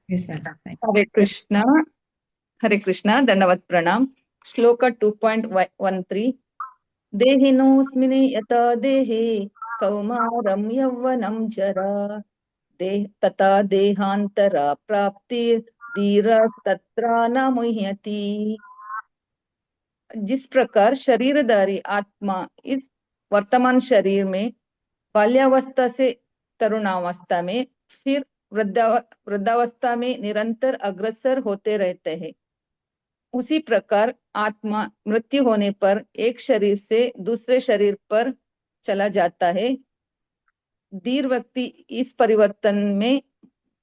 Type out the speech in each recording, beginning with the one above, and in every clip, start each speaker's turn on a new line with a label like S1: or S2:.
S1: Yes, ma'am. Thank
S2: हरे कृष्णा हरे कृष्णा दंडवत प्रणाम। श्लोक 2.13 देहिनोऽस्मिन् यथा देहे कौमारं यौवनं जरा देह तथा देहांतरा प्राप्ति धीरस्तत्र न मुह्यति। जिस प्रकार शरीरधारी आत्मा इस वर्तमान शरीर में बाल्यावस्था से तरुणावस्था में फिर वृद्धावस्था में निरंतर अग्रसर होते रहते हैं, उसी प्रकार आत्मा मृत्यु होने पर एक शरीर से दूसरे शरीर पर चला जाता है। धीर व्यक्ति इस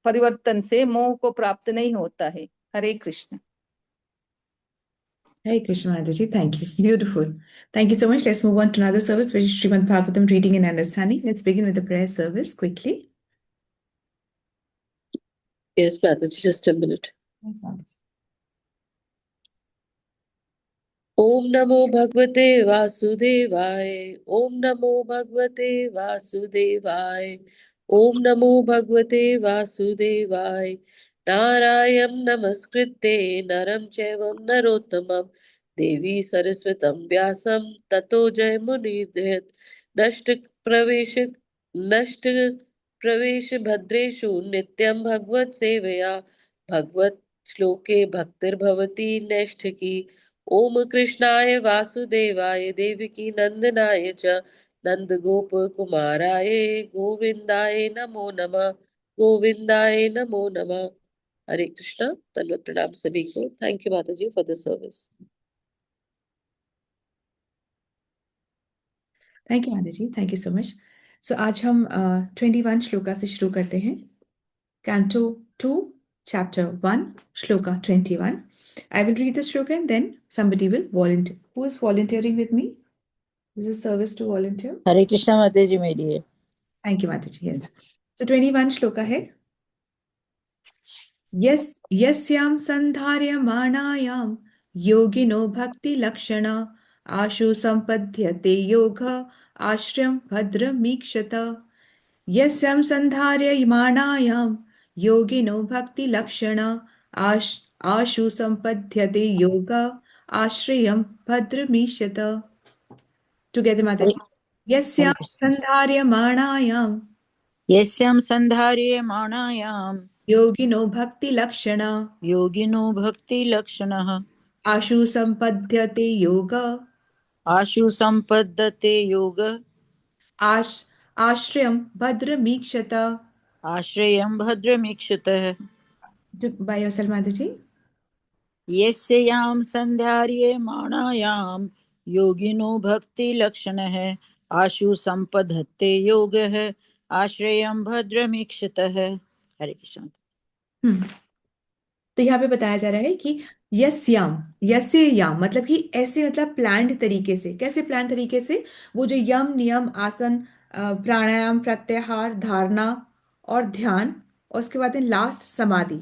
S2: परिवर्तन से मोह को प्राप्त नहीं होता है। हरे Krishna.
S1: Hare Krishna, Mataji. Thank you. Beautiful. Thank you so much. Let's move on to another service, which is Srimad Bhagavatam reading and understanding. Let's begin with the prayer service quickly.
S3: Yes, Mataji, just a minute.
S1: Yes, Mataji.
S3: ओम नमो भगवते वासुदेवाय। ओम नमो भगवते वासुदेवाय। ओम नमो भगवते वासुदेवाय। नारायण नमस्कृत्य नरं चैव नरोत्तमं देवी सरस्वतं व्यासं ततो जयमुदीरयेत्। नष्ट प्रवेश भद्रेषु नित्यं भगवत सेवया भगवत श्लोके भक्तिर्भवति नैष्ठिकी। ओम कृष्णाय वासुदेवाय देवकी नंदनाय च नंद गोप कुमाराय गोविंदाय नमो नमः। गोविंदाय नमो नमः। हरे कृष्णा। धन्यवाद प्रणाम सभी को। थैंक यू माता जी for the service.
S1: Thank you, Mataji. Thank you so much. So आज हम 21 श्लोका से शुरू करते हैं। Canto 2, Chapter 1, Shloka 21. I will read the shloka and then somebody will volunteer. Who is volunteering with me? This is a service to volunteer.
S4: हरे कृष्णा माता जी मेरी है।
S1: Thank you, Mataji. Yes. So 21 shloka है। यस्यां संधार्यमाणायां योगिनो भक्तिलक्षणा आशु संपद्यते योग आश्रयं भद्रमीक्षत। यस्यां संधार्यमाणायां योगिनो भक्तिलक्षणा आशु संपद्यते योग आश्रयं भद्रमीक्षत। Together, Mataji. यस्यां संधार्यमाणायां
S4: यस्यां संधार्यमाणायां
S1: योगिनो भक्तिलक्षणा
S4: योगिनो भक्तिलक्षणः
S1: आशु संपद्यते योग
S4: आशु संपद्यते योग
S1: आश्रयं भद्रमीक्षत।
S4: आश्रयं भद्रमीक्षतः।
S1: By yourself, Mataji.
S4: यस्यां संधार्यमाणायां योगिनो भक्तिलक्षणः आशु संपद्यते योगः आश्रयं भद्रमीक्षतः। हरे कृष्ण।
S1: तो यहाँ पे बताया जा रहा है कि यस्याम यस्य याम मतलब कि ऐसे मतलब प्लान्ड तरीके से। कैसे प्लान्ड तरीके से? वो जो यम नियम आसन प्राणायाम प्रत्याहार धारणा और ध्यान और उसके बाद लास्ट समाधि।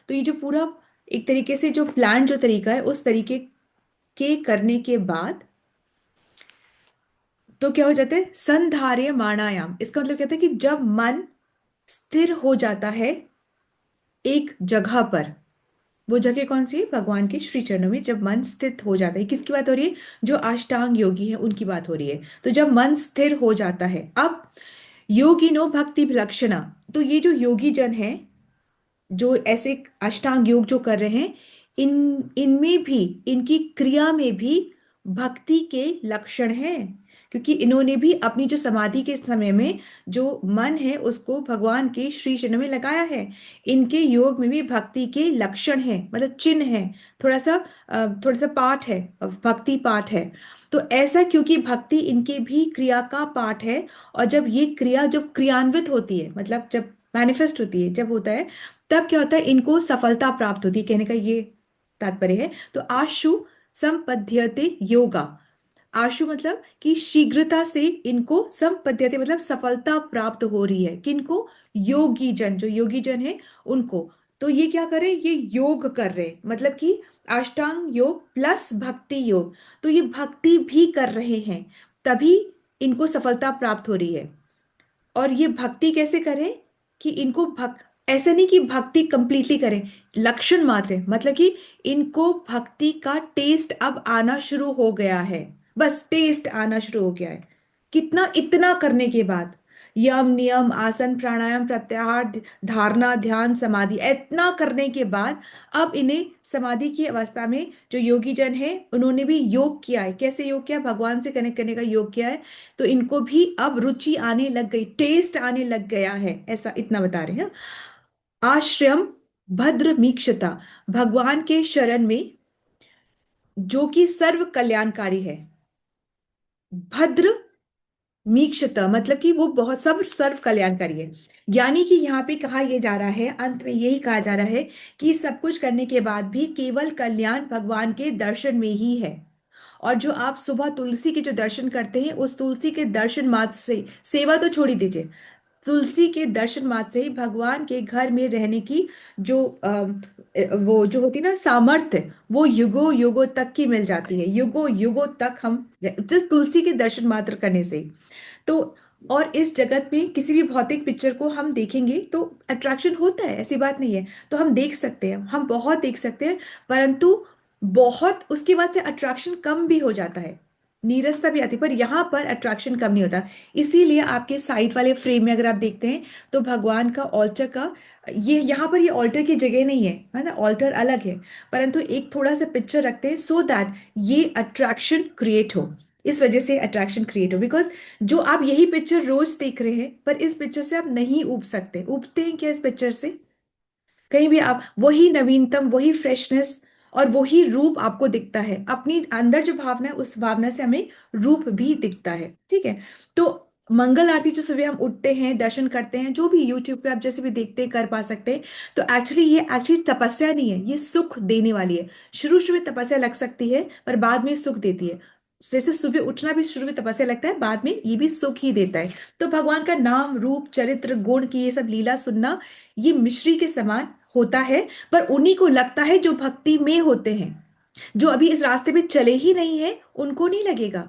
S1: तो ये जो पूरा एक तरीके से जो प्लान जो तरीका है उस तरीके के करने के बाद तो क्या हो जाता है? संधार्य माणायाम। इसका मतलब कहता है कि जब मन स्थिर हो जाता है एक जगह पर। वो जगह कौन सी है? भगवान के श्री चरणों में जब मन स्थित हो जाता है। किसकी बात हो रही है? जो अष्टांग योगी है उनकी बात हो रही है। तो जब मन स्थिर हो जाता है, अब योगिनो भक्ति विलक्षणा। तो ये जो योगी जन है जो ऐसे अष्टांग योग जो कर रहे हैं, इनमें भी इनकी क्रिया में भी भक्ति के लक्षण हैं, क्योंकि इन्होंने भी अपनी जो समाधि के समय में जो मन है उसको भगवान के श्री चरणों में लगाया है। इनके योग में भी भक्ति के लक्षण हैं, मतलब चिन्ह है, थोड़ा सा पाठ है, भक्ति पाठ है। तो ऐसा क्योंकि भक्ति इनके भी क्रिया का पाठ है। और जब ये क्रिया जब क्रियान्वित होती है, मतलब जब मैनिफेस्ट होती है, जब होता है, तब क्या होता है? इनको सफलता प्राप्त होती है, कहने का ये तात्पर्य है। तो आशु संपद्यते योगा। आशु मतलब कि शीघ्रता से इनको संपद्यते मतलब सफलता प्राप्त हो रही है। किनको? योगी जन, जो योगी जन है उनको। तो ये क्या कर रहे हैं? ये योग कर रहे हैं, मतलब कि अष्टांग योग प्लस भक्ति योग। तो ये भक्ति भी कर रहे हैं, तभी इनको सफलता प्राप्त हो रही है। और ये भक्ति कैसे करें? कि इनको ऐसे नहीं कि भक्ति कंप्लीटली करें, लक्षण मात्र है, मतलब कि इनको भक्ति का टेस्ट अब आना शुरू हो गया है, बस टेस्ट आना शुरू हो गया है। कितना, इतना करने के बाद, यम नियम आसन प्राणायाम प्रत्याहार धारणा ध्यान समाधि, इतना करने के बाद अब इन्हें समाधि की अवस्था में, जो योगी जन है उन्होंने भी योग किया है, कैसे योग किया, भगवान से कनेक्ट करने का योग किया है, तो इनको भी अब रुचि आने लग गई, टेस्ट आने लग गया है, ऐसा इतना बता रहे हैं। आश्रम भद्र मीक्षता, भगवान के शरण में जो कि सर्व कल्याणकारी है। भद्र मीक्षता मतलब कि वो बहुत सब सर्व कल्याणकारी है। यानी कि यहाँ पे कहा यह जा रहा है, अंत में यही कहा जा रहा है कि सब कुछ करने के बाद भी केवल कल्याण भगवान के दर्शन में ही है। और जो आप सुबह तुलसी के जो दर्शन करते हैं, उस तुलसी के दर्शन मात्र से, सेवा तो छोड़ ही दीजिए, तुलसी के दर्शन मात्र से ही भगवान के घर में रहने की जो वो जो होती है ना सामर्थ्य, वो युगों युगों तक की मिल जाती है, युगों युगों तक हम जिस तुलसी के दर्शन मात्र करने से। तो और इस जगत में किसी भी भौतिक पिक्चर को हम देखेंगे तो अट्रैक्शन होता है, ऐसी बात नहीं है, तो हम देख सकते हैं, हम बहुत देख सकते हैं, परंतु बहुत उसके बाद से अट्रैक्शन कम भी हो जाता है, नीरसता भी आती है, पर यहाँ पर अट्रैक्शन कम नहीं होता। इसीलिए आपके साइड वाले फ्रेम में अगर आप देखते हैं तो भगवान का ऑल्टर का, ये यहाँ पर ये ऑल्टर की जगह नहीं है ना, ऑल्टर अलग है, परंतु एक थोड़ा सा पिक्चर रखते हैं सो दैट ये अट्रैक्शन क्रिएट हो, इस वजह से अट्रैक्शन क्रिएट हो, बिकॉज जो आप यही पिक्चर रोज देख रहे हैं, पर इस पिक्चर से आप नहीं उब सकते, उबते हैं क्या इस पिक्चर से, कहीं भी आप वही नवीनतम, वही फ्रेशनेस और वही रूप आपको दिखता है, अपनी अंदर जो भावना है उस भावना से हमें रूप भी दिखता है, ठीक है। तो मंगल आरती जो सुबह हम उठते हैं दर्शन करते हैं, जो भी यूट्यूब पे आप जैसे भी देखते हैं कर पा सकते हैं, तो एक्चुअली ये एक्चुअली तपस्या नहीं है, ये सुख देने वाली है। शुरू शुरू में तपस्या लग सकती है पर बाद में सुख देती है, जैसे सुबह उठना भी शुरू में तपस्या लगता है, बाद में ये भी सुख ही देता है। तो भगवान का नाम रूप चरित्र गुण की ये सब लीला सुनना, ये मिश्री के समान होता है, पर उन्हीं को लगता है जो भक्ति में होते हैं, जो अभी इस रास्ते में चले ही नहीं है उनको नहीं लगेगा,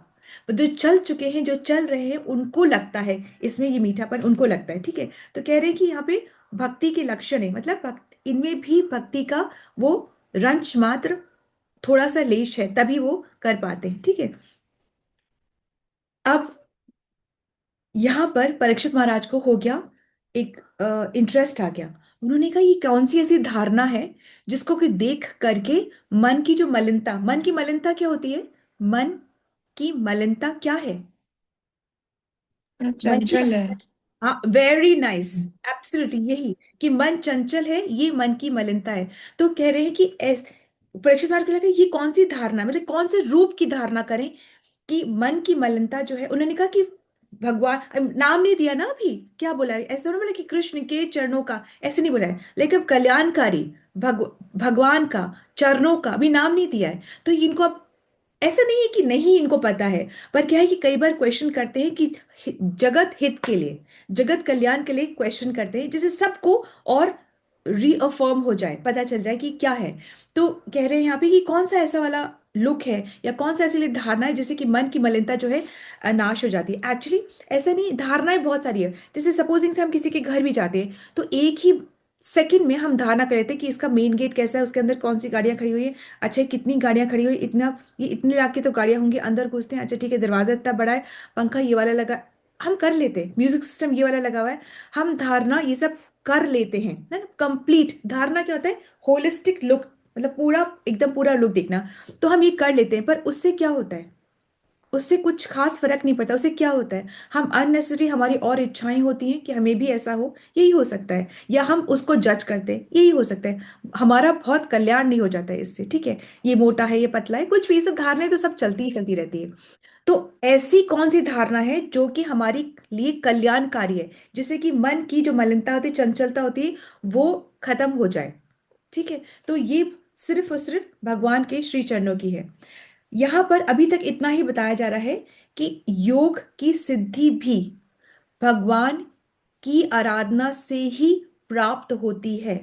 S1: पर जो चल चुके हैं, जो चल रहे हैं, उनको लगता है इसमें ये मीठापन, उनको लगता है, ठीक है। तो कह रहे हैं कि यहाँ पे भक्ति के लक्षण है, मतलब भक्त इनमें भी भक्ति का वो रंच मात्र थोड़ा सा लेश है, तभी वो कर पाते हैं, ठीक है। अब यहाँ पर परीक्षित महाराज को हो गया एक इंटरेस्ट आ गया, उन्होंने कहा ये कौन सी ऐसी धारणा है जिसको कि देख करके मन की जो मलिनता, मन की मलिनता क्या होती है, मन की मलिनता क्या है, मन की,
S5: चंचल है।
S1: हाँ वेरी नाइस, एब्सोल्युटली यही, कि मन चंचल है, ये मन की मलिनता है। तो कह रहे हैं कि परीक्षित महाराज को लगा ये कौन सी धारणा है? मतलब कौन से रूप की धारणा करें कि मन की मलिनता जो है, उन्होंने कहा कि भगवान, नाम नहीं दिया ना अभी, क्या बोला है, ऐसे तो बोला कि कृष्ण के चरणों का, ऐसे नहीं बोला है, लेकिन अब कल्याणकारी भगवान का चरणों का भी नाम नहीं दिया है। तो इनको अब ऐसा नहीं है कि नहीं इनको पता है, पर क्या है कि कई बार क्वेश्चन करते हैं कि जगत हित के लिए, जगत कल्याण के लिए क्वेश्चन करते हैं, जिससे सबको और रीअफर्म हो जाए, पता चल जाए कि क्या है। तो कह रहे हैं यहाँ पे कि कौन सा ऐसा वाला लुक है या कौन सा ऐसी धारणा है जिससे कि मन की मलिनता जो है नाश हो जाती है। एक्चुअली ऐसा नहीं, धारणाएं बहुत सारी है, जैसे सपोजिंग से हम किसी के घर भी जाते हैं तो एक ही सेकंड में हम धारणा कर लेते हैं कि इसका मेन गेट कैसा है, उसके अंदर कौन सी गाड़ियां खड़ी हुई है, अच्छा कितनी गाड़ियां खड़ी हुई, इतना ये इतने लाख की तो गाड़ियां होंगी, अंदर घुसते हैं, अच्छा ठीक है दरवाजा इतना बड़ा है, पंखा ये वाला लगा, हम कर लेते हैं, म्यूजिक सिस्टम ये वाला लगा हुआ है, हम धारणा ये सब कर लेते हैं, है ना। कंप्लीट धारणा क्या होता है, होलिस्टिक लुक, मतलब पूरा एकदम पूरा लुक देखना, तो हम ये कर लेते हैं, पर उससे क्या होता है, उससे कुछ खास फर्क नहीं पड़ता, उससे क्या होता है, हम अननेसेसरी हमारी और इच्छाएं होती हैं कि हमें भी ऐसा हो, यही हो सकता है, या हम उसको जज करते हैं, यही हो सकता है, हमारा बहुत कल्याण नहीं हो जाता है इससे, ठीक है। ये मोटा है, ये पतला है, कुछ भी, ये सब धारणाएं तो सब चलती ही चलती रहती है। तो ऐसी कौन सी धारणा है जो कि हमारी लिए कल्याणकारी है, जिससे कि मन की जो मलिनता होती है, चंचलता होती है, वो खत्म हो जाए, ठीक है। तो ये सिर्फ और सिर्फ भगवान के श्री चरणों की है। यहां पर अभी तक इतना ही बताया जा रहा है कि योग की सिद्धि भी भगवान की आराधना से ही प्राप्त होती है।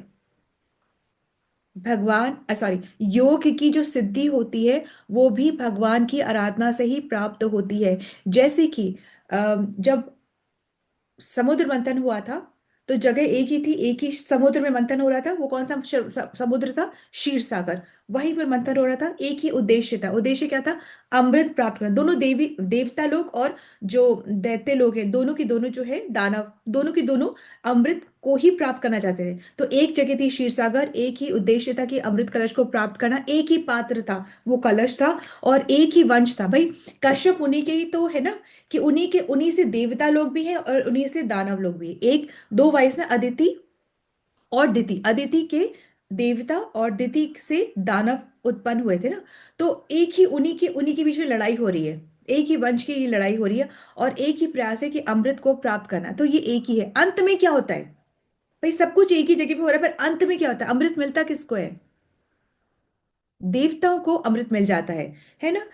S1: भगवान सॉरी, योग की जो सिद्धि होती है वो भी भगवान की आराधना से ही प्राप्त होती है। जैसे कि जब समुद्र मंथन हुआ था तो जगह एक ही थी, एक ही समुद्र में मंथन हो रहा था। वो कौन सा समुद्र था? क्षीर सागर। वहीं पर मंथन हो रहा था, एक ही उद्देश्य था। उद्देश्य क्या था? अमृत प्राप्त करना। दोनों देवी देवता लोग और जो दैत्य लोग हैं, दोनों की दोनों जो है दानव, दोनों की दोनों अमृत को ही प्राप्त करना चाहते थे। तो एक जगह थी क्षीर सागर, एक ही उद्देश्य था कि अमृत कलश को प्राप्त करना, एक ही पात्र था, वो कलश था, और एक ही वंश था भाई। कश्यप उन्हीं के ही तो है ना, कि उन्हीं से देवता लोग भी हैं और उन्हीं से दानव लोग भी हैं। एक दो वाइस ना, अदिति और दिति। अदिति के देवता और दिति से दानव उत्पन्न हुए थे ना। तो एक ही उन्हीं के बीच में लड़ाई हो रही है, एक ही वंश की ये लड़ाई हो रही है, और एक ही प्रयास है कि अमृत को प्राप्त करना। तो ये एक ही है। अंत में क्या होता है भाई? सब कुछ एक ही जगह पे हो रहा है, पर अंत में क्या होता है? अमृत मिलता किसको है? देवताओं को अमृत मिल जाता है ना।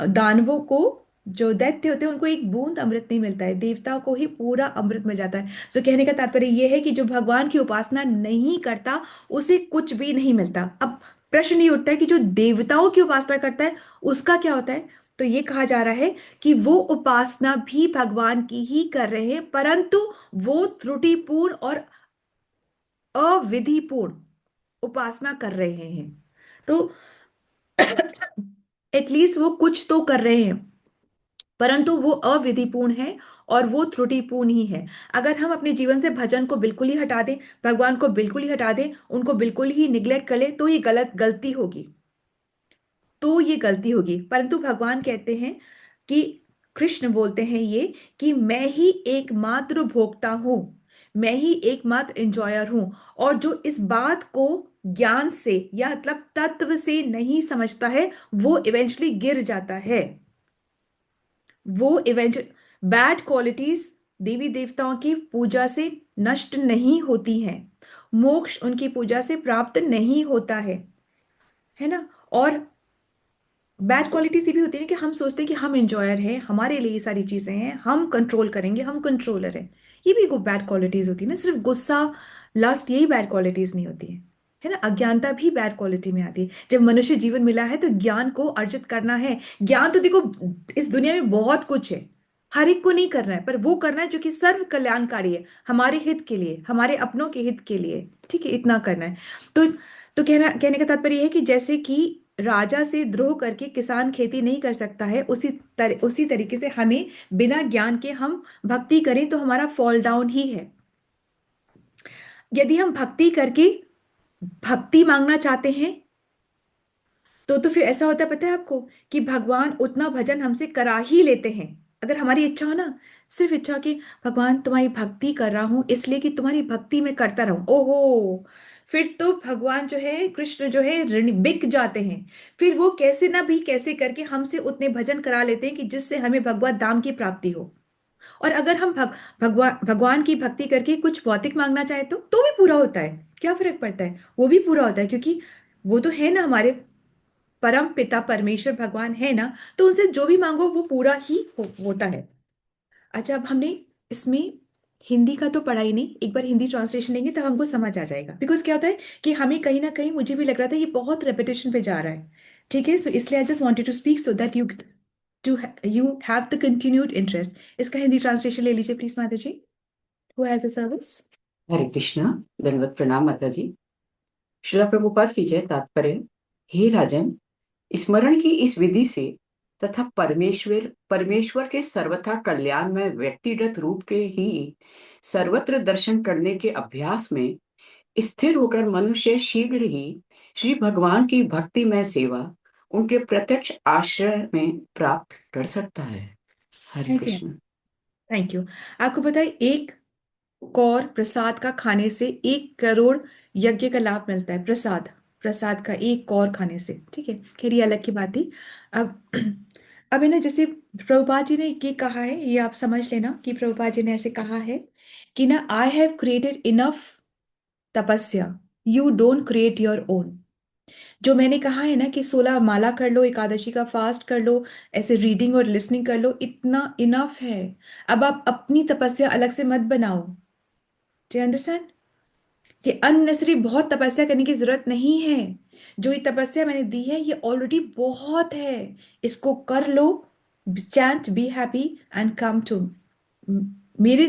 S1: दानवों को, जो दैत्य होते हैं, उनको एक बूंद अमृत नहीं मिलता है, देवताओं को ही पूरा अमृत मिल जाता है। सो कहने का तात्पर्य यह है कि जो भगवान की उपासना नहीं करता, उसे कुछ भी नहीं मिलता। अब प्रश्न ये उठता है कि जो देवताओं की उपासना करता है, उसका क्या होता है? तो ये कहा जा रहा है कि वो उपासना भी भगवान की ही कर रहे हैं, परंतु वो त्रुटिपूर्ण और अविधिपूर्ण उपासना कर रहे हैं। तो एटलीस्ट वो कुछ तो कर रहे हैं, परंतु वो अविधिपूर्ण है और वो त्रुटिपूर्ण ही है। अगर हम अपने जीवन से भजन को बिल्कुल ही हटा दें, भगवान को बिल्कुल ही हटा दें, उनको बिल्कुल ही निग्लेक्ट कर ले, तो ये गलती होगी। तो ये गलती होगी। परंतु भगवान कहते हैं कि, कृष्ण बोलते हैं ये, कि मैं ही एकमात्र भोक्ता हूं, मैं ही एकमात्र एंजॉयर हूं। और जो इस बात को ज्ञान से या मतलब तत्व से नहीं समझता है, वो इवेंचुअली गिर जाता है। वो इवेंचुअली बैड क्वालिटीज देवी देवताओं की पूजा से नष्ट नहीं होती हैं, मोक्ष उनकी पूजा से प्राप्त नहीं होता है ना। और बैड क्वालिटीज ये भी होती है ना, कि हम सोचते हैं कि हम इंजॉयर हैं, हमारे लिए ये सारी चीजें हैं, हम कंट्रोल करेंगे, हम कंट्रोलर हैं। ये भी बैड क्वालिटीज होती है ना। सिर्फ गुस्सा, लस्ट, यही बैड क्वालिटीज नहीं होती है ना। अज्ञानता भी बैड क्वालिटी में आती है। जब मनुष्य जीवन मिला है तो ज्ञान को अर्जित करना है। ज्ञान तो देखो, इस दुनिया में बहुत कुछ है, हर एक को नहीं करना है, पर वो करना है जो कि सर्व कल्याणकारी है, हमारे हित के लिए, हमारे अपनों के हित के लिए। ठीक है, इतना करना है। तो कहने का तात्पर्य है कि जैसे कि राजा से द्रोह करके किसान खेती नहीं कर सकता है, उसी तरीके से हमें बिना ज्ञान के हम भक्ति करें तो हमारा फॉल डाउन ही है। यदि हम भक्ति करके भक्ति मांगना चाहते हैं, तो फिर ऐसा होता है, पता है आपको, कि भगवान उतना भजन हमसे करा ही लेते हैं। अगर हमारी इच्छा हो ना, सिर्फ इच्छा कि भगवान तुम्हारी भक्ति कर रहा हूं इसलिए कि तुम्हारी भक्ति में करता रहूं, ओहो, फिर तो भगवान जो है, कृष्ण जो है, ऋण बिक जाते हैं। फिर वो कैसे ना भी कैसे करके हमसे उतने भजन करा लेते हैं कि जिससे हमें भगवत धाम की प्राप्ति हो। और अगर हम भगवान की भक्ति करके कुछ भौतिक मांगना चाहे तो भी पूरा होता है। क्या फर्क पड़ता है? वो भी पूरा होता है, क्योंकि वो तो है ना, हमारे परम पिता परमेश्वर भगवान है ना। तो उनसे जो भी मांगो वो पूरा ही होता है। अच्छा, अब हमने इसमें हिंदी का तो पढ़ा ही नहीं, एक बार हिंदी ट्रांसलेशन लेंगे तब हमको समझ आ जाएगा। बिकॉज क्या होता है कि हमें कहीं ना कहीं, मुझे भी लग रहा था ये बहुत रेपिटेशन पे जा रहा है। ठीक है, सो इसलिए I just wanted to speak so that to you have the continued interest. इसका हिंदी ट्रांसलेशन ले लीजिए प्लीज, माता जी, who has a service.
S5: Hare Krishna. दंडवत प्रणाम माता जी। श्रील प्रभुपाद विजय तात्पर्य। हे राजन, स्मरण की इस विधि से तथा परमेश्वर के सर्वथा कल्याण में व्यक्तिगत रूप के ही सर्वत्र दर्शन करने के अभ्यास में स्थिर होकर मनुष्य शीघ्र ही श्री भगवान की भक्ति में सेवा उनके प्रत्यक्ष आश्रय में प्राप्त कर सकता है। Hare
S1: thank you.
S5: Krishna.
S1: Thank you. आपको पता है, एक कौर प्रसाद का खाने से 1 करोड़ यज्ञ का लाभ मिलता है। प्रसाद प्रसाद का 1 कौर खाने से। ठीक है, खैर ये अलग की बात थी। अब अब है ना, जैसे प्रभुपाद जी ने ये कहा है, ये आप समझ लेना कि प्रभुपाद जी ने ऐसे कहा है कि ना, आई हैव क्रिएटेड इनफ तपस्या, you don't create your own. जो मैंने कहा है ना कि 16 माला कर लो, एकादशी का फास्ट कर लो, ऐसे रीडिंग और लिसनिंग कर लो, इतना इनफ है। अब आप अपनी तपस्या अलग से मत बनाओ। Do you understand? ये अननेसेसरी बहुत तपस्या करने की जरूरत नहीं है। जो ये तपस्या मैंने दी है ये ऑलरेडी बहुत है। इसको कर लो। Chant be happy and come to मेरे,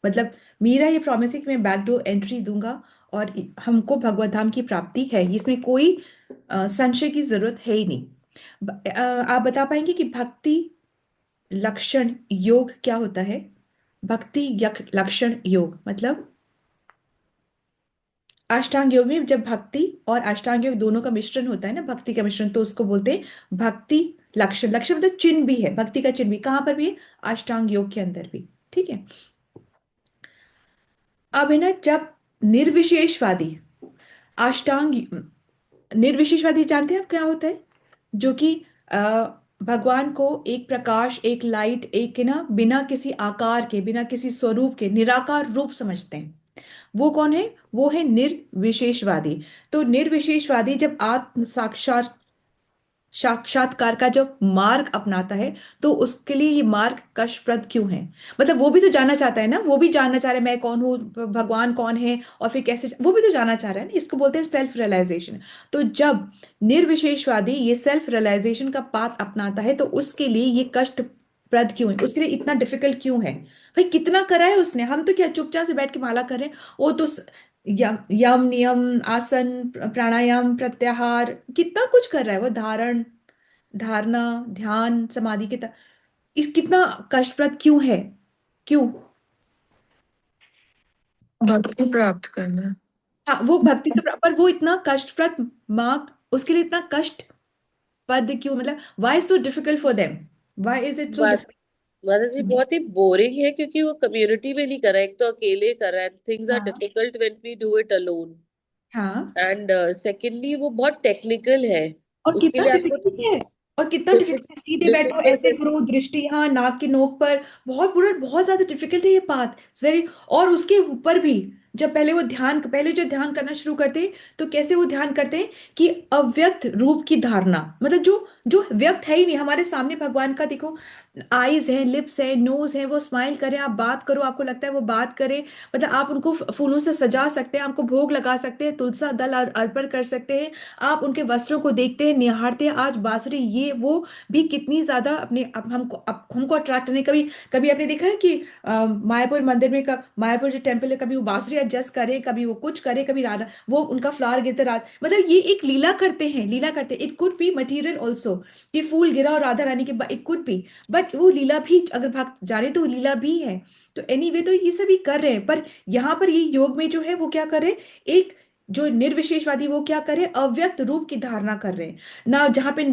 S1: मतलब मेरा ये प्रॉमिस है कि मैं बैकडोर एंट्री दूंगा और हमको भगवत धाम की प्राप्ति है, इसमें कोई संशय की जरूरत है ही नहीं। आप बता पाएंगे कि भक्ति लक्षण योग क्या होता है? भक्ति लक्षण योग मतलब अष्टांग योग में जब भक्ति और अष्टांग योग दोनों का मिश्रण होता है ना, भक्ति का मिश्रण, तो उसको बोलते हैं भक्ति लक्षण। लक्षण मतलब चिन्ह भी है, भक्ति का चिन्ह भी कहाँ पर भी है? अष्टांग योग के अंदर भी। ठीक है। अब है ना, जब निर्विशेषवादी अष्टांग, निर्विशेषवादी जानते हैं आप क्या होता है? जो कि अ, भगवान को एक प्रकाश, एक लाइट, एक है ना, बिना किसी आकार के, बिना किसी स्वरूप के निराकार रूप समझते हैं। वो कौन है? वो है निर्विशेषवादी। तो निर्विशेषवादी जब आत्म साक्षात्कार का जब मार्ग अपनाता है, तो उसके लिए ये मार्ग कष्टप्रद क्यों है? मतलब वो भी तो जानना चाहता है ना, वो भी जानना चाह रहा है मैं कौन हूँ, भगवान कौन है, और फिर कैसे, वो भी तो जानना चाह रहा है ना। इसको बोलते हैं सेल्फ रियलाइजेशन। तो जब निर्विशेषवादी ये सेल्फ रियलाइजेशन का पाथ अपनाता है, तो उसके लिए ये कष्टप्रद क्यों है, उसके लिए इतना डिफिकल्ट क्यों है? भाई कितना करा है उसने, हम तो क्या चुपचाप से बैठ के माला कर रहे हैं। वो तो यम यम नियम, आसन, प्राणायाम, प्रत्याहार, कितना कुछ कर रहा है वो, धारण, धारणा, ध्यान, समाधि के इस कितना कष्टप्रद क्यों है? क्यों?
S6: भक्ति प्राप्त करना।
S1: हाँ, वो भक्ति तो, पर वो इतना कष्टप्रद, माँ उसके लिए इतना कष्ट पद क्यों? मतलब why so difficult for them? Why is it so
S3: बात माता जी
S1: डिफिकल्ट?
S3: बहुत ही बोरिंग है, क्योंकि वो कम्युनिटी में नहीं कर रहा है, एक तो अकेले कर रहा है, थिंग्स आर
S1: हाँ
S3: difficult when we do it alone,
S1: हाँ।
S3: एंड सेकेंडली वो बहुत टेक्निकल है,
S1: और
S3: उसके
S1: कितना
S3: लिए आपको
S1: डिफिकल्ट है, और कितना डिफिकल्ट है, सीधे बैठो,
S3: डिफिकल्ट
S1: ऐसे
S3: है।
S1: करो, दृष्टि यहाँ नाक की नोक पर, बहुत बुरा, बहुत ज्यादा डिफिकल्ट है ये पाथ, इट्स वेरी। और उसके ऊपर भी जब पहले वो ध्यान, पहले जो ध्यान करना शुरू करते हैं, तो कैसे वो ध्यान करते हैं कि अव्यक्त रूप की धारणा, मतलब जो जो व्यक्त है ही नहीं हमारे सामने, भगवान का देखो, आईज है, लिप्स है, नोज है, वो स्माइल करें, आप बात करो, आपको लगता है वो बात करें, मतलब आप उनको फूलों से सजा सकते हैं, आपको भोग लगा सकते हैं, तुलसा दल अर्पण कर सकते हैं, आप उनके वस्त्रों को देखते हैं, निहारते हैं, आज बांसुरी ये वो भी कितनी ज्यादा अपने हमको अट्रैक्ट करने। कभी कभी आपने देखा है कि मायापुर मंदिर में, मायापुर जो टेम्पल है, कभी वो बांसुरी एडजस्ट करे, कभी वो कुछ करे, कभी राधा वो उनका फ्लावर गिरते रात, मतलब ये एक लीला करते हैं, लीला करते हैं। It could be material also, कि फूल गिरा और राधा रानी के, इट कुड बी, बट वो लीला भी, अगर भक्त जाने तो वो लीला भी है। तो एनीवे तो ये सभी कर रहे हैं, पर यहाँ पर ये योग में जो है वो क्या कर रहे हैं, एक जो निर्विशेषवादी वो क्या करे, अव्यक्त रूप की धारणा कर रहे हैं ना, जहां पे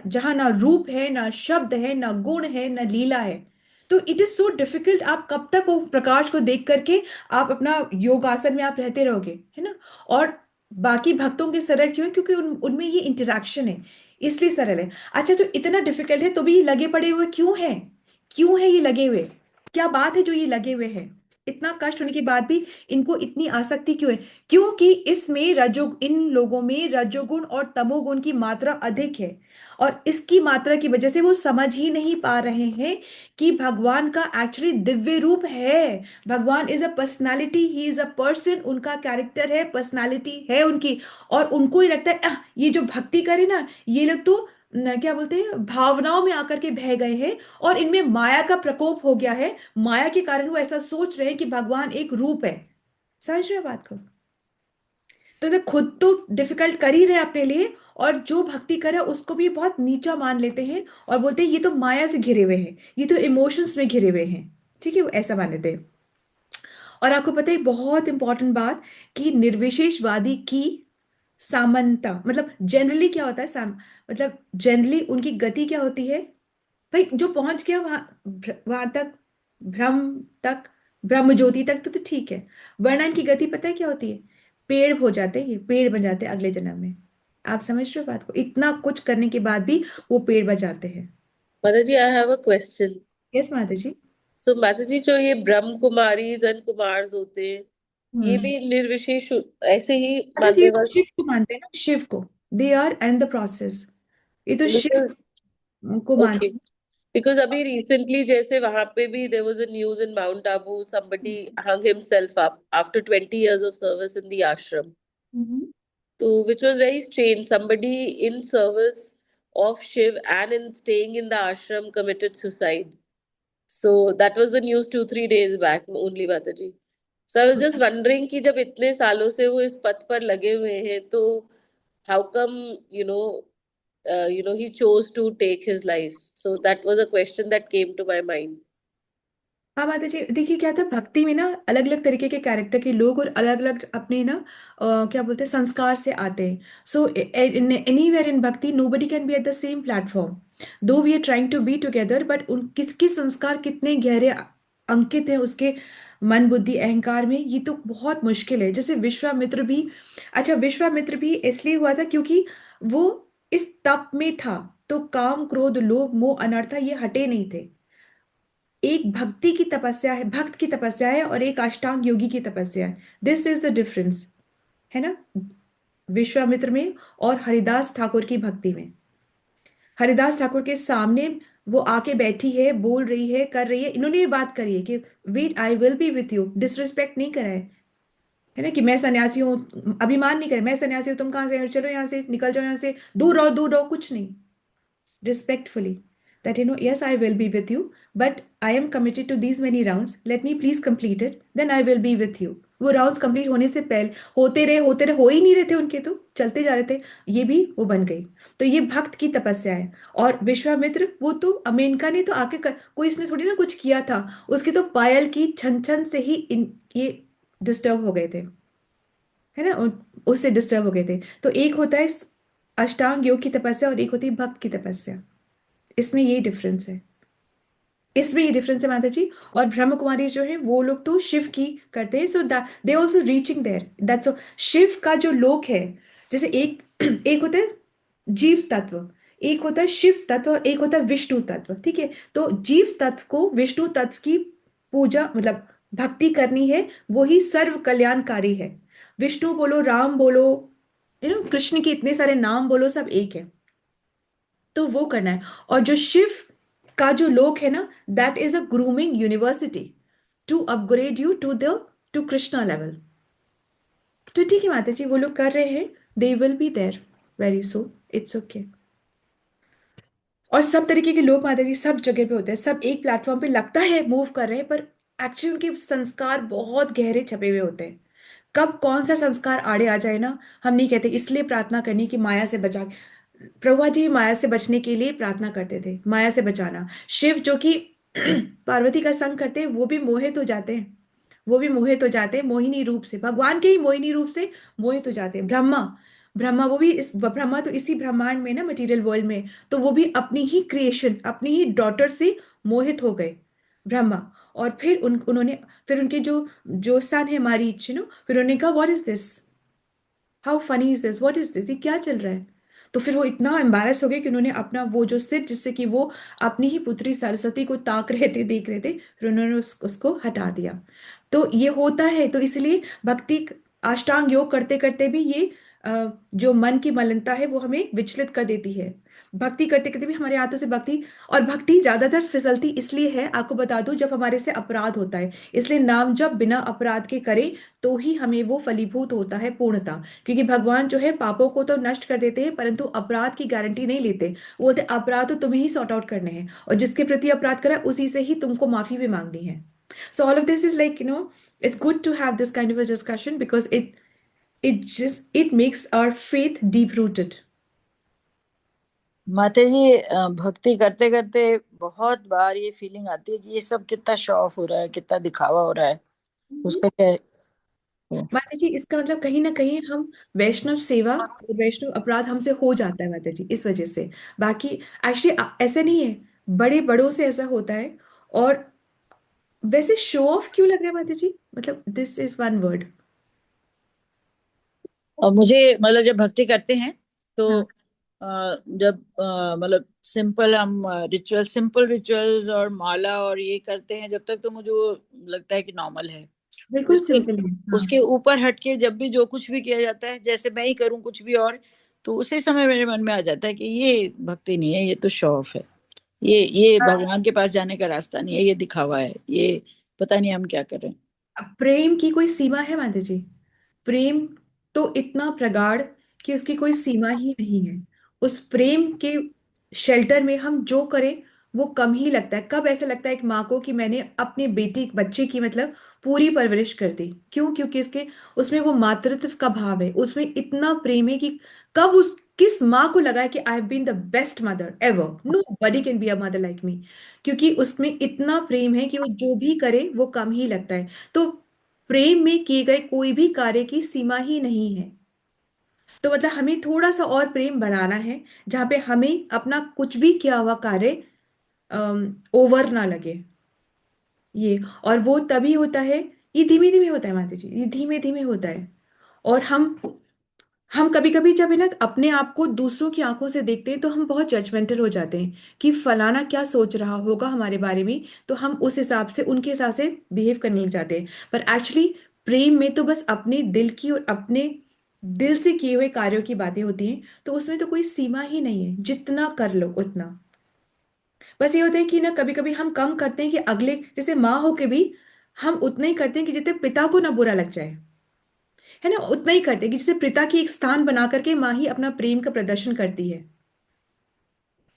S1: जहां ना रूप है, ना शब्द है, ना गुण है, ना लीला है। तो इट इज सो डिफिकल्ट। आप कब तक वो प्रकाश को देख करके आप अपना योगासन में आप रहते रहोगे, है ना? और बाकी भक्तों के सरल क्यों है? क्योंकि उनमें ये इंटरेक्शन है, इसलिए सरल है। अच्छा, तो इतना डिफिकल्ट है तो भी ये लगे पड़े हुए क्यों है? क्यों है ये लगे हुए? क्या बात है जो ये लगे हुए हैं? इतना कष्ट होने के बाद भी इनको इतनी आसक्ति क्यों है? क्योंकि इसमें इन लोगों में रजोगुण और तमोगुण की मात्रा अधिक है, और इसकी मात्रा की वजह से वो समझ ही नहीं पा रहे हैं कि भगवान का एक्चुअली दिव्य रूप है। भगवान is a personality, he is a person, उनका कैरेक्टर है, पर्सनालिटी है उनकी। और उनको ही लगता है ये जो भक्ति करे ना, ये लोग तो क्या बोलते हैं, भावनाओं में आकर के बह गए हैं, और इनमें माया का प्रकोप हो गया है। माया के कारण वो ऐसा सोच रहे हैं कि भगवान एक रूप है। समझ रहे हो बात को? तो ये खुद तो डिफिकल्ट कर ही रहे हैं अपने लिए, और जो भक्ति करे उसको भी बहुत नीचा मान लेते हैं, और बोलते हैं ये तो माया से घिरे हुए हैं, ये तो इमोशंस में घिरे हुए हैं। ठीक है, वो ऐसा मान लेते हैं। और आपको पता है एक बहुत इंपॉर्टेंट बात, कि निर्विशेषवादी की सामान्यता, मतलब जनरली क्या होता है, मतलब जनरली उनकी गति क्या होती है? भाई जो पहुंच गया वहां, वहां तक, ब्रह्म तक, ब्रह्म ज्योति तक, तो ठीक है। वरना इनकी गति पता है क्या होती है? पेड़ हो जाते हैं, ये पेड़ बन जाते हैं अगले जन्म में। आप समझ रहे हो बात को? इतना कुछ करने के बाद भी वो पेड़ बन जाते हैं।
S3: माता जी I have a question.
S1: Yes माता जी।
S3: सो माता जी, जो ये ब्रह्म कुमारीज एंड कुमार्स होते हैं, ये
S1: हम्म।
S3: भी निर्विशेष ऐसे ही
S1: माता जी
S3: मानते
S1: ये
S3: हैं?
S1: तो शिव को मानते हैं ना, शिव को, they are and the process, ये तो शिव
S3: बिकॉज
S1: को
S3: ओके,
S1: मानते हैं।
S3: बिकॉज अभी रिसेंटली जैसे वहां पे भी there was a news in mount Abu, somebody hung himself up after 20 years of service in the ashram.
S1: Hmm.
S3: So, which was very strange. Somebody in service of Shiv and in staying in the ashram committed suicide. So that was the news 2-3 days back only, Mataji. So I was just wondering कि जब इतने सालों से वो इस पथ पर लगे हुए हैं तो how come he chose to take his life? So that was a question that came to my mind.
S1: हाँ माता जी, देखिए क्या था, भक्ति में ना अलग अलग तरीके के कैरेक्टर के लोग और अलग अलग अपने ना क्या बोलते हैं, संस्कार से आते हैं। सो anywhere in bhakti nobody can be at the same platform, though we are trying to be together, but उन किसके संस्कार कितने गहरे अंकित हैं उसके मन बुद्धि अहंकार में, ये तो बहुत मुश्किल है। जैसे विश्वामित्र भी, अच्छा विश्वामित्र भी इसलिए हुआ था क्योंकि वो इस तप में था, तो काम क्रोध लोभ मोह अनर्था ये हटे नहीं थे। एक भक्ति की तपस्या है, भक्त की तपस्या है, और एक अष्टांग योगी की तपस्या है। दिस इज द डिफरेंस, है ना, विश्वामित्र में और हरिदास ठाकुर की भक्ति में। हरिदास ठाकुर के सामने वो आके बैठी है, बोल रही है, कर रही है, इन्होंने ये बात करी है कि wait I will be with you, disrespect नहीं करा है ना, कि मैं सन्यासी हूँ, अभिमान नहीं करे, मैं सन्यासी हूँ, तुम कहाँ से, चलो यहाँ से निकल जाओ, यहाँ से दूर रहो, कुछ नहीं, respectfully, that yes, I will be with you, but I am committed to these many rounds, let me please complete it, then I will be with you। वो राउंड्स कंप्लीट होने से पहले होते रहे, हो ही नहीं रहे थे उनके, तो चलते जा रहे थे, ये भी वो बन गई। तो ये भक्त की तपस्या है। और विश्वामित्र वो तो मेनका ने तो आके कोई इसने थोड़ी ना कुछ किया था, उसकी तो पायल की छन छन से ही ये डिस्टर्ब हो गए थे, है ना, उससे डिस्टर्ब हो गए थे। तो एक होता है अष्टांग योग की तपस्या और एक होती है भक्त की तपस्या, इसमें ये डिफरेंस है, इसमें ये डिफरेंस है माता जी। और ब्रह्म कुमारी जो है वो लोग तो शिव की करते हैं, so they also reaching there, that's Shiva का जो लोक है। जैसे एक एक होता है जीव तत्व, एक होता है शिव तत्व, और एक होता है विष्णु तत्व, ठीक है। तो जीव तत्व को विष्णु तत्व की पूजा मतलब भक्ति करनी है, वही सर्व कल्याणकारी है। विष्णु बोलो, राम बोलो, कृष्ण के इतने सारे नाम बोलो, सब एक है, तो वो करना है। और जो शिव का जो लोक है ना, that is a grooming university to upgrade you to Krishna level. तो ठीक है माता जी, वो लोग कर रहे हैं, they will be there very so, it's okay. और सब तरीके के लोग माता जी सब जगह पे होते हैं, सब एक प्लेटफॉर्म पे लगता है मूव कर रहे हैं, पर एक्चुअली उनके संस्कार बहुत गहरे छपे हुए होते हैं। कब कौन सा संस्कार आड़े आ जाए ना, हम नहीं कहते, इसलिए प्रार्थना करनी कि माया से बचा। प्रभुआ जी माया से बचने के लिए प्रार्थना करते थे, माया से बचाना। शिव जो कि पार्वती का संग करते हैं, वो भी मोहित हो जाते हैं, वो भी मोहित हो जाते हैं मोहिनी रूप से, भगवान के ही मोहिनी रूप से मोहित हो जाते हैं। ब्रह्मा, ब्रह्मा वो भी ब्रह्मा तो इसी ब्रह्मांड में ना, मटेरियल वर्ल्ड में, तो वो भी अपनी ही क्रिएशन, अपनी ही डॉटर से मोहित हो गए ब्रह्मा। और फिर उन्होंने, फिर उनके जो जो सन है मारीच, फिर उन्होंने कहा what is this, how funny is this, what is this, ये क्या चल रहा है। तो फिर वो इतना एम्बैरस हो गए कि उन्होंने अपना वो जो सिर, जिससे कि वो अपनी ही पुत्री सरस्वती को ताक रहे थे, देख रहे थे, फिर उन्होंने उसको हटा दिया। तो ये होता है, तो इसलिए भक्ति अष्टांग योग करते करते भी ये जो मन की मलिनता है वो हमें विचलित कर देती है। भक्ति करते करते भी हमारे हाथों से भक्ति, और भक्ति ज्यादातर फिसलती इसलिए है, आपको बता दूं, जब हमारे से अपराध होता है। इसलिए नाम जब बिना अपराध के करें तो ही हमें वो फलीभूत होता है पूर्णता। क्योंकि भगवान जो है पापों को तो नष्ट कर देते हैं, परंतु अपराध की गारंटी नहीं लेते। वो बोलते अपराध तो तुम्हें ही सॉर्ट आउट करने हैं, और जिसके प्रति अपराध करा उसी से ही तुमको माफी भी मांगनी है। So all of this is like it's good to have this kind of a discussion because it makes our faith deep rooted।
S4: माता जी भक्ति करते करते बहुत बार ये फीलिंग आती है कि ये सब कितना शो ऑफ हो रहा है, कितना दिखावा हो रहा है, उसका क्या है?
S1: माता जी इसका मतलब कहीं ना कहीं हम वैष्णव सेवा और वैष्णव अपराध हमसे हो जाता है माता जी, इस वजह से। बाकी एक्चुअली ऐसे नहीं है, बड़े बड़ों से ऐसा होता है। और वैसे शो ऑफ क्यों लग रहा है माता जी, मतलब दिस इज वन वर्ड।
S4: और मुझे मतलब जब भक्ति करते हैं तो
S1: हाँ
S4: जब मतलब सिंपल हम सिंपल रिचुअल्स और माला और ये करते हैं जब तक, तो मुझे वो लगता है कि नॉर्मल है।
S1: बिल्कुल
S4: उसके
S1: सिंपल है, हाँ।
S4: उसके ऊपर हटके जब भी जो कुछ भी किया जाता है, जैसे मैं ही करूं कुछ भी और, तो उसी समय मेरे मन में आ जाता है कि ये भक्ति नहीं है, ये तो शो ऑफ है, ये भगवान के पास जाने का रास्ता नहीं है, ये दिखावा है, ये पता नहीं हम क्या कर रहे हैं।
S1: प्रेम की कोई सीमा है माता जी, प्रेम तो इतना प्रगाढ़ कि उसकी कोई सीमा ही नहीं है। उस प्रेम के शेल्टर में हम जो करें वो कम ही लगता है। कब ऐसा लगता है एक माँ को कि मैंने अपने बेटी बच्चे की मतलब पूरी परवरिश कर दी? क्यों? क्योंकि इसके उसमें वो मातृत्व का भाव है, उसमें इतना प्रेम है कि कब उस किस माँ को लगा है कि I have been the best mother ever, nobody can be a mother like me. क्योंकि उसमें इतना प्रेम है कि वो जो भी करे वो कम ही लगता है। तो प्रेम में किए गए कोई भी कार्य की सीमा ही नहीं है। तो मतलब हमें थोड़ा सा और प्रेम बढ़ाना है, जहां पे हमें अपना कुछ भी किया हुआ कार्य ओवर ना लगे। ये और वो तभी होता है, ये धीमे धीमे होता है माता जी, ये धीमे धीमे होता है। और हम कभी कभी जब है ना अपने आप को दूसरों की आंखों से देखते हैं तो हम बहुत जजमेंटल हो जाते हैं कि फलाना क्या सोच रहा होगा हमारे बारे में, तो हम उस हिसाब से उनके हिसाब से बिहेव करने लग जाते हैं। पर एक्चुअली प्रेम में तो बस अपने दिल की और अपने दिल से किए हुए कार्यों की बातें होती हैं। तो उसमें तो कोई सीमा ही नहीं है, जितना कर लो उतना। बस ये होता है कि ना कभी कभी हम कम करते हैं कि अगले, जैसे माँ हो के भी हम उतना ही करते हैं कि जितने पिता को ना बुरा लग जाए, है ना, उतना ही करते हैं कि जिसे पिता की एक स्थान बना करके माँ ही अपना प्रेम का प्रदर्शन करती है।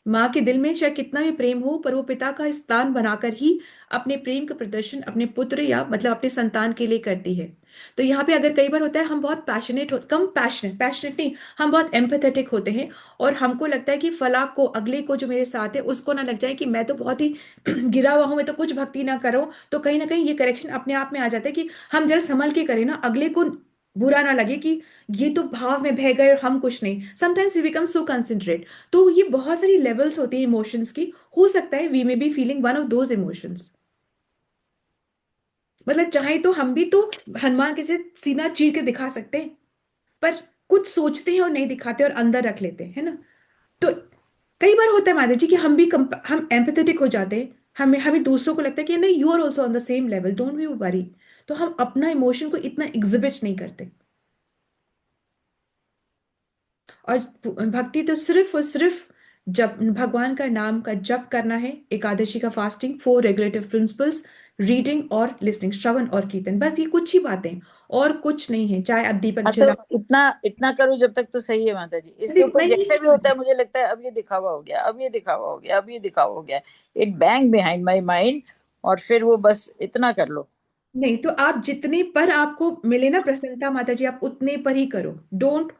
S1: माँ के दिल में चाहे कितना भी प्रेम हो, पर वो पिता का स्थान बनाकर ही अपने प्रेम का प्रदर्शन अपने पुत्र या मतलब अपने संतान के लिए करती है। तो यहाँ पे अगर कई बार होता है हम बहुत पैशनेट हो, कम पैशनेट नहीं, हम बहुत एम्पैथेटिक होते हैं। और हमको लगता है कि फला को, अगले को जो मेरे साथ है उसको ना लग जाए कि मैं तो बहुत ही गिरा हुआ हूं, मैं तो कुछ भक्ति ना कहीं ये करेक्शन अपने आप में आ जाता है कि हम जरा संभल के करें ना, अगले को बुरा ना लगे कि ये तो भाव में बह गए और हम कुछ नहीं। Sometimes we become so concentrate. तो ये बहुत सारी लेवल्स होती है इमोशंस की। हो सकता है we may be feeling one of those emotions. मतलब चाहे तो हम भी तो हनुमान के जैसे सीना चीर के दिखा सकते हैं, पर कुछ सोचते हैं और नहीं दिखाते और अंदर रख लेते हैं, है ना। तो कई बार होता है माता जी कि हम एम्पैथेटिक हो जाते हैं, हमें हमें दूसरों को लगता है कि नहीं you are also on the same level, don't be worry. तो हम अपना इमोशन को इतना एग्जिबिट नहीं करते। और भक्ति तो सिर्फ और सिर्फ जब भगवान का नाम का जप करना है, एकादशी का फास्टिंग, 4 रेगुलेटिव प्रिंसिपल्स, रीडिंग और लिसनिंग, श्रवण और कीर्तन, बस ये कुछ ही बातें, और कुछ नहीं है। चाहे आप दीपक
S4: हाँ, तो
S1: जला,
S4: इतना इतना करो जब तक तो सही है माता जी।
S1: बस
S4: इसके
S1: इतना
S4: ऊपर
S1: ही
S4: जैसे भी होता है मुझे लगता है अब ये दिखावा हो गया, अब ये दिखावा हो गया, अब ये दिखावा हो गया। It bang behind my mind. और फिर वो बस इतना कर लो।
S1: नहीं। तो आप जितने पर आपको मिले ना प्रसन्नता माता जी, आप उतने पर ही करो, don't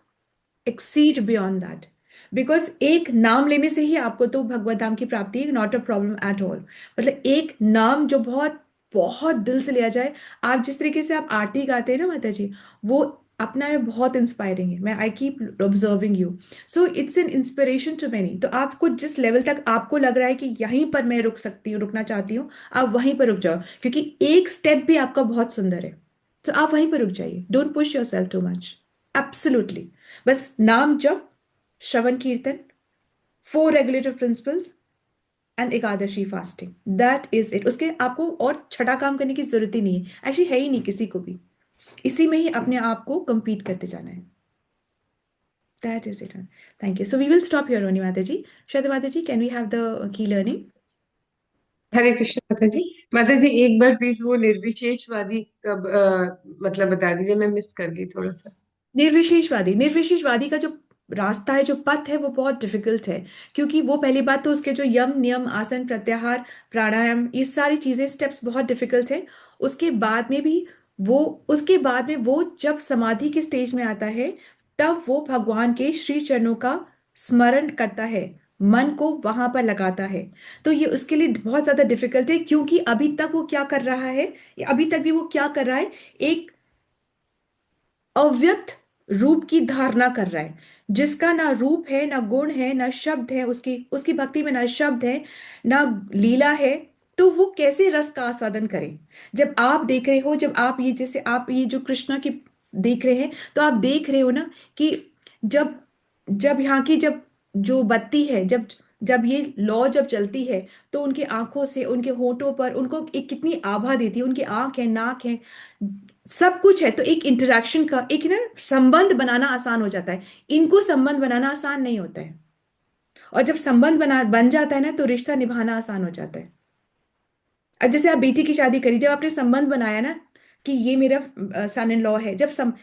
S1: exceed beyond that. Because एक नाम लेने से ही आपको तो भगवत धाम की प्राप्ति है, not a problem at all. मतलब एक नाम जो बहुत बहुत दिल से लिया जाए। आप जिस तरीके से आप आरती गाते हैं ना माता जी, वो अपना में बहुत इंस्पायरिंग है। मैं I keep observing you, so it's an inspiration to many. तो आपको जिस लेवल तक आपको लग रहा है कि यहीं पर मैं रुक सकती हूँ, रुकना चाहती हूँ, आप वहीं पर रुक जाओ, क्योंकि एक स्टेप भी आपका बहुत सुंदर है। तो आप वहीं पर रुक जाइए, don't push your self too much. Absolutely. बस नाम जप, श्रवण कीर्तन, 4 regulative principles and Ekadashi fasting, that is it. उसके आपको और छठा काम करने की जरूरत ही नहीं है, एक्चुअली है ही नहीं किसी को भी। इसी में ही अपने आप को compete करते जाना है। That is it. Thank you. So we will stop here only माता जी। श्वेता माता जी, can we have the key learning?
S7: Hare Krishna माता जी। माता जी एक बार प्लीज वो निर्विशेषवादी कब मतलब बता दीजिए, मैं मिस कर गई थोड़ा सा।
S1: निर्विशेषवादी का जो रास्ता है, जो पथ है, वो बहुत डिफिकल्ट है। क्योंकि वो पहली बात तो उसके जो यम नियम आसन प्रत्याहार प्राणायाम, ये सारी चीजें स्टेप्स बहुत डिफिकल्ट है। उसके बाद में भी वो उसके बाद में वो जब समाधि के स्टेज में आता है, तब वो भगवान के श्री चरणों का स्मरण करता है, मन को वहां पर लगाता है। तो ये उसके लिए बहुत ज्यादा डिफिकल्ट है, क्योंकि अभी तक वो क्या कर रहा है, अभी तक भी वो क्या कर रहा है, एक अव्यक्त रूप की धारणा कर रहा है, जिसका ना रूप है, ना गुण है, ना शब्द है, उसकी उसकी भक्ति में ना शब्द है, ना लीला है। तो वो कैसे रस का आस्वादन करे? जब आप देख रहे हो, जब आप ये जैसे आप ये जो कृष्णा की देख रहे हैं, तो आप देख रहे हो ना कि जब जब यहाँ की जब जो बत्ती है, जब जब ये लौ जब चलती है, तो उनकी आंखों से, उनके होठों पर उनको एक कितनी आभा देती है, उनकी आंख है, नाक है, सब कुछ है। तो एक इंटरेक्शन का एक ना संबंध बनाना आसान हो जाता है। इनको संबंध बनाना आसान नहीं होता है। और जब संबंध बन जाता है ना, तो रिश्ता निभाना आसान हो जाता है। अब जैसे आप बेटी की शादी करी, जब आपने संबंध बनाया ना कि ये मेरा सन इन लॉ है, जब सन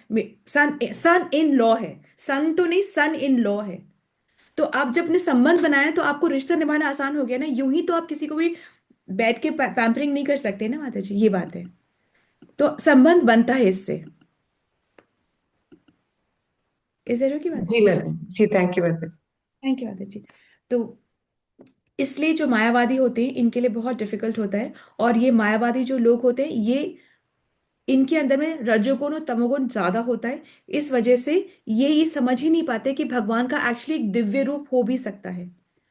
S1: सन इन लॉ है, सन तो नहीं, सन इन लॉ है, तो आप जब अपने संबंध बनाए ना, तो आपको रिश्ता निभाना आसान हो गया ना। यूं ही तो आप किसी को भी बैठ के पैम्परिंग नहीं कर सकते ना माता जी, ये बात है। तो संबंध बनता है इससे। इज दैट ओके माता
S7: जी
S1: जी?
S7: माता जी, जी थैंक यू माता जी।
S1: थैंक यू माता जी। तो इसलिए जो मायावादी होते हैं इनके लिए बहुत डिफिकल्ट होता है। और ये मायावादी जो लोग होते हैं, ये इनके अंदर में रजोगुण और तमोगुण ज्यादा होता है। इस वजह से ये समझ ही नहीं पाते कि भगवान का एक्चुअली एक दिव्य रूप हो भी सकता है।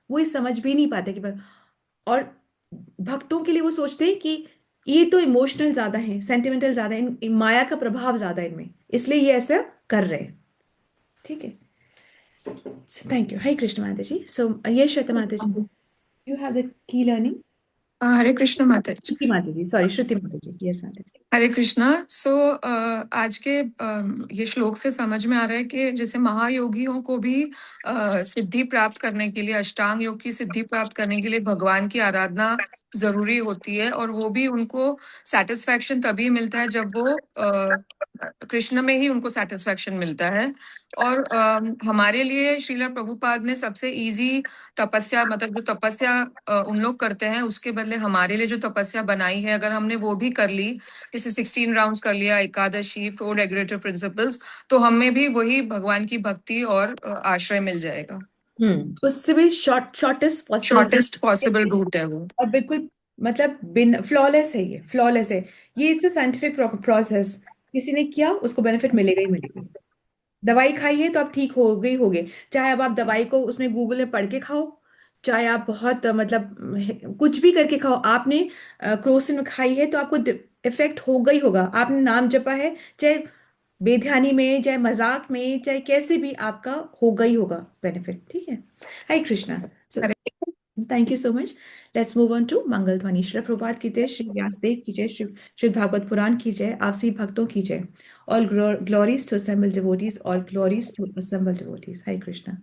S1: वो ये समझ भी नहीं पाते कि और भक्तों के लिए वो सोचते हैं कि ये तो इमोशनल ज्यादा है, सेंटिमेंटल ज्यादा है, इन माया का प्रभाव ज्यादा है इनमें, इसलिए ये ऐसा कर रहे हैं। ठीक है। Thank you. हरे कृष्ण माता जी। सो ये श्वेता माता जी, you have the key learning.
S6: Hare Krishna माता जी।
S1: श्रुति माता जी, सॉरी, श्रुति माता जी। यस माता जी।
S6: हरे कृष्णा। सो आज के ये श्लोक से समझ में आ रहा है कि जैसे महायोगियों को भी सिद्धि प्राप्त करने के लिए, अष्टांग योग की सिद्धि प्राप्त करने के लिए भगवान की आराधना जरूरी होती है, और वो भी उनको सेटिस्फैक्शन तभी मिलता है जब वो कृष्ण में ही उनको सेटिस्फैक्शन मिलता है। और हमारे लिए श्रीला प्रभुपाद ने सबसे इजी तपस्या, मतलब जो तपस्या उन लोग करते हैं, उसके बदले हमारे लिए जो तपस्या बनाई है, अगर हमने वो भी कर ली, जैसे 16 राउंड्स कर लिया, एकादशी, 4 रेगुलेटर प्रिंसिपल्स, तो हमें भी वही भगवान की भक्ति और आश्रय मिल जाएगा।
S1: उससे भी शॉर्टेस्ट
S6: पॉसिबल रूट है वो।
S1: और बिल्कुल मतलब बिन फ्लॉलेस है, ये फ्लॉलेस है। ये इट्स साइंटिफिक प्रोसेस। किसी ने किया, उसको बेनिफिट मिलेगा ही मिलेगा। दवाई खाई है तो आप ठीक हो गई होगे, चाहे अब आप दवाई को उसमें गूगल में पढ़ के खाओ, चाहे आप बहुत कुछ भी करके खाओ। आपने क्रोसिन खाई है तो आपको इफेक्ट होगा ही होगा। आपने नाम जपा है, चाहे बेध्यानी में, चाहे मजाक में, चाहे कैसे भी, आपका होगा ही होगा बेनिफिट। ठीक है। Hare Krishna. So thank you so much. Let's move on to मंगल ध्वनि। श्री प्रभात की जय, श्री व्यासदेव की जय, श्री भागवत पुराण की जय, आप सभी भक्तों की जय। All glories to assembled devotees, all glories to assembled devotees. Hare Krishna.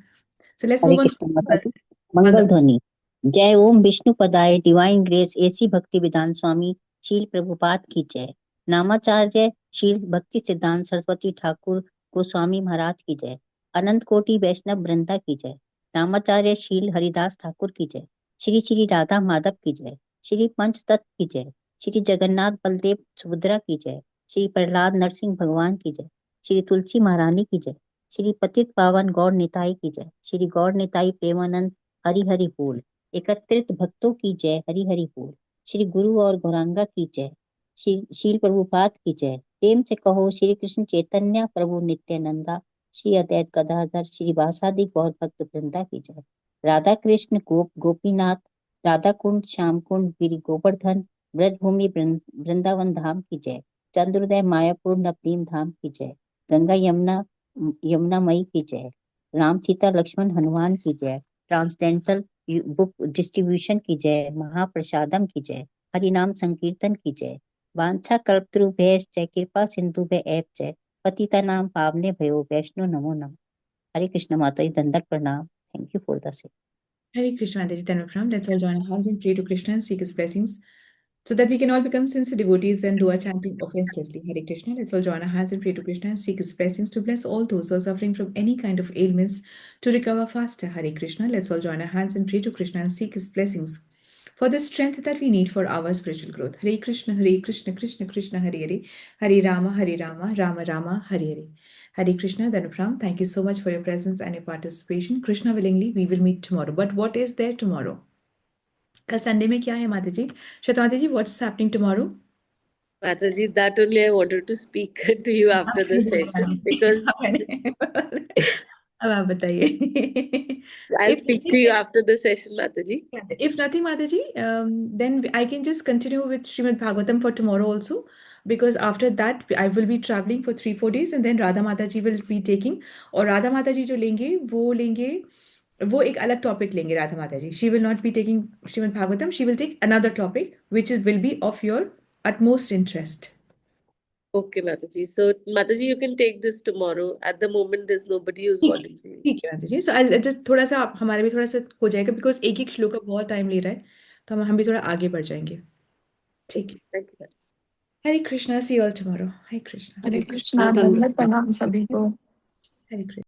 S1: So let's
S8: Hare
S1: move on
S8: Krishna माता
S1: to
S8: जी। Mangal
S1: Mangal.
S8: ध्वनि। जय ओम विष्णु पदाय डिवाइन ग्रेस एसी भक्ति विधान स्वामी शील प्रभुपाद की जय। नामाचार्य शील भक्ति सिद्धांत सरस्वती ठाकुर गोस्वामी महाराज की जय। अनंत कोटि वैष्णव वृंदा की जय। नामाचार्य शील हरिदास ठाकुर की जय। श्री श्री राधा माधव की जय। श्री पंच तत्व की जय। श्री जगन्नाथ बलदेव सुभद्रा की जय। श्री प्रहलाद नरसिंह भगवान की जय। श्री तुलसी महारानी की जय। श्री पतित पावन गौर निताई की जय। श्री गौर निताई प्रेमानंद हरि हरि बोल। एकत्रित भक्तों की जय हरि हरि बोल। श्री गुरु और गौरांगा की जय। शील प्रभुपाद की जय। प्रेम से कहो श्री कृष्ण चैतन्य प्रभु नित्यानंदा। श्री अद्वैत गदाधर श्री वासादि गौर भक्त वृंदा की जय। राधा कृष्ण गोपीनाथ राधा कुंड श्याम कुंड गिरि गोवर्धन ब्रजभूमि वृंदावन धाम की जय। चंद्रोदय मायापुर नवदीप धाम की जय। गंगा यमुना मई की जय। राम सीता लक्ष्मण हनुमान की जय। ट्रांसडेंटल बुक डिस्ट्रीब्यूशन की जय। महाप्रसादम की जय। हरि नाम संकीर्तन की जय। वांछा कल्पतरुभ्यश्च जय कृपा सिंधु ऐप जय। पतिता नाम पावने भयो वैष्णो नमो नमः। हरे कृष्ण माता जी, दंडवत प्रणाम। थैंक यू फॉर द सेवा।
S1: Hare Krishna, Deji Tanupram. Let's all join our hands and pray to Krishna and seek his blessings so that we can all become sincere devotees and do our chanting offenselessly. Hare Krishna. Let's all join our hands and pray to Krishna and seek his blessings to bless all those who are suffering from any kind of ailments to recover faster. Hare Krishna. Let's all join our hands and pray to Krishna and seek his blessings for the strength that we need for our spiritual growth. Hare Krishna, Krishna Krishna, Hare Hare, Hare Rama, Rama Rama, Hare Hare. Hare Krishna, Dhanupram, thank you so much for your presence and your participation. Krishna willingly, we will meet tomorrow. But what is there tomorrow? कल Sunday में क्या है माता जी? श्वेता माता जी, what's happening tomorrow?
S3: Mataji, that only I wanted to speak to you after the session because
S1: अब आप बताइए।
S3: I'll speak to you after the session, Mataji.
S1: If nothing, Mataji, then I can just continue with Srimad Bhagavatam for tomorrow also, because after that I will be traveling for 3-4 days and then Radha Mataji will be taking, और राधा माता जी जो लेंगे वो एक अलग topic लेंगे। राधा माता जी, she will not be taking Srimad Bhagavatam, she will take another topic will be of your utmost interest.
S3: Okay, Mataji. So, Mataji, you can take this tomorrow. At the moment, there's nobody who's volunteering.
S1: ठीक है माता जी। सो I just थोड़ा सा हमारे भी थोड़ा सा हो जाएगा, बिकॉज एक एक श्लोक का बहुत टाइम ले रहा है, तो हम भी थोड़ा आगे बढ़ जाएंगे। ठीक है।
S3: Thank you.
S1: Hare Krishna, see all tomorrow. Hare Krishna.
S6: Hare Krishna, दंडवत प्रणाम सभी को।
S1: हरे कृष्ण।